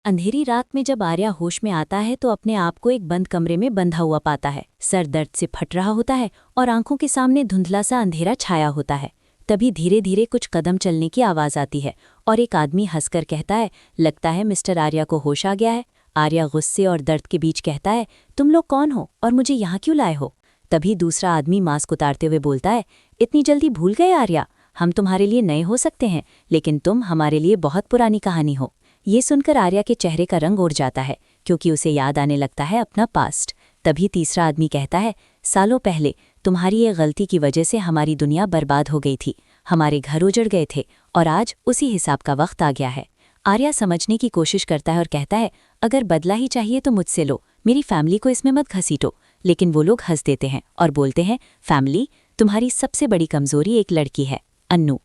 अंधेरी रात में जब आर्या होश में आता है तो अपने आप को एक बंद कमरे में बंधा हुआ पाता है। सर दर्द से फट रहा होता है और आंखों के सामने धुंधला सा अंधेरा छाया होता है। तभी धीरे धीरे कुछ कदम चलने की आवाज़ आती है और एक आदमी हंसकर कहता है, लगता है मिस्टर आर्या को होश आ गया है। आर्या गुस्से और दर्द के बीच कहता है, तुम लोग कौन हो और मुझे यहाँ क्यों लाए हो? तभी दूसरा आदमी मास्क उतारते हुए बोलता है, इतनी जल्दी भूल गए आर्या? हम तुम्हारे लिए नए हो सकते हैं, लेकिन तुम हमारे लिए बहुत पुरानी कहानी हो। ये सुनकर आर्या के चेहरे का रंग उड़ जाता है क्योंकि उसे याद आने लगता है अपना पास्ट। तभी तीसरा आदमी कहता है, सालों पहले तुम्हारी ये गलती की वजह से हमारी दुनिया बर्बाद हो गई थी, हमारे घर उजड़ गए थे और आज उसी हिसाब का वक्त आ गया है। आर्या समझने की कोशिश करता है और कहता है, अगर बदला ही चाहिए तो मुझसे लो, मेरी फैमिली को इसमें मत घसीटो। लेकिन वो लोग हंस देते हैं और बोलते हैं, फैमिली, तुम्हारी सबसे बड़ी कमजोरी एक लड़की है, अन्नू।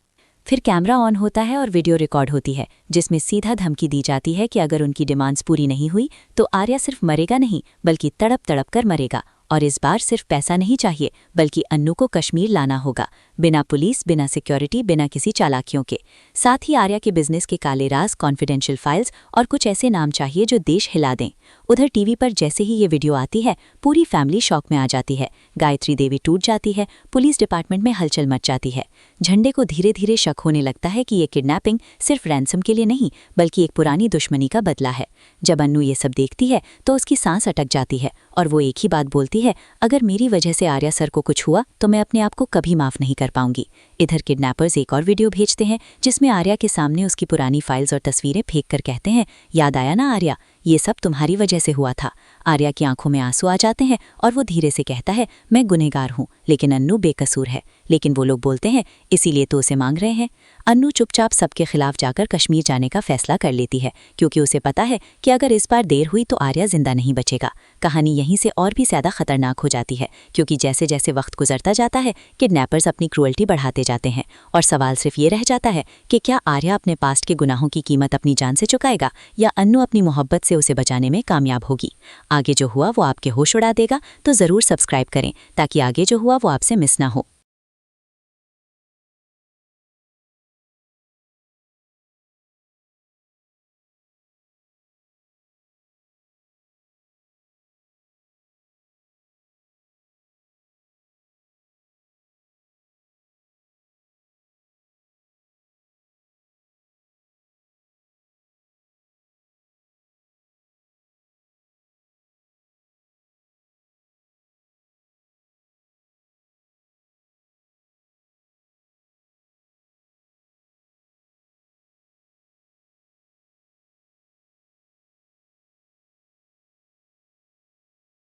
फिर कैमरा ऑन होता है और वीडियो रिकॉर्ड होती है जिसमें सीधा धमकी दी जाती है कि अगर उनकी डिमांड्स पूरी नहीं हुई तो आर्या सिर्फ मरेगा नहीं बल्कि तड़प तड़प कर मरेगा। और इस बार सिर्फ पैसा नहीं चाहिए बल्कि अन्नू को कश्मीर लाना होगा, बिना पुलिस, बिना सिक्योरिटी, बिना किसी चालाकियों के। साथ ही आर्या के बिजनेस के काले राज, कॉन्फिडेंशियल फाइल्स और कुछ ऐसे नाम चाहिए जो देश हिला दें। उधर टीवी पर जैसे ही ये वीडियो आती है पूरी फैमिली शॉक में आ जाती है। गायत्री देवी टूट जाती है, पुलिस डिपार्टमेंट में हलचल मच जाती है। झंडे को धीरे धीरे शक होने लगता है कि ये किडनैपिंग सिर्फ रैंसम के लिए नहीं बल्कि एक पुरानी दुश्मनी का बदला है। जब अन्नू ये सब देखती है तो उसकी सांस अटक जाती है और वो एक ही बात बोलती है, अगर मेरी वजह से आर्या सर को कुछ हुआ तो मैं अपने आप को कभी माफ नहीं कर पाऊंगी। इधर किडनैपर्स एक और वीडियो भेजते हैं जिसमें आर्या के सामने उसकी पुरानी फाइल्स और तस्वीरें फेंक कर कहते हैं, याद आया ना आर्या, ये सब तुम्हारी वजह से हुआ था। आर्या की आंखों में आंसू आ जाते हैं और वो धीरे से कहता है, मैं गुनहगार हूँ लेकिन अन्नू बेकसूर है। लेकिन वो लोग बोलते हैं, इसीलिए तो उसे मांग रहे हैं। अन्नू चुपचाप सबके खिलाफ जाकर कश्मीर जाने का फैसला कर लेती है क्योंकि उसे पता है कि अगर इस बार देर हुई तो आर्या जिंदा नहीं बचेगा। कहानी यहीं से और भी ज्यादा खतरनाक हो जाती है क्योंकि जैसे जैसे वक्त गुजरता जाता है किडनैपर्स अपनी क्रूअल्टी बढ़ाते जाते हैं और सवाल सिर्फ ये रह जाता है कि क्या आर्या अपने पास्ट के गुनाहों की कीमत अपनी जान से चुकाएगा या अन्नू अपनी मोहब्बत से उसे बचाने में कामयाब होगी। आगे जो हुआ वो आपके होश उड़ा देगा, तो ज़रूर सब्सक्राइब करें ताकि आगे जो हुआ वो आपसे मिस ना हो।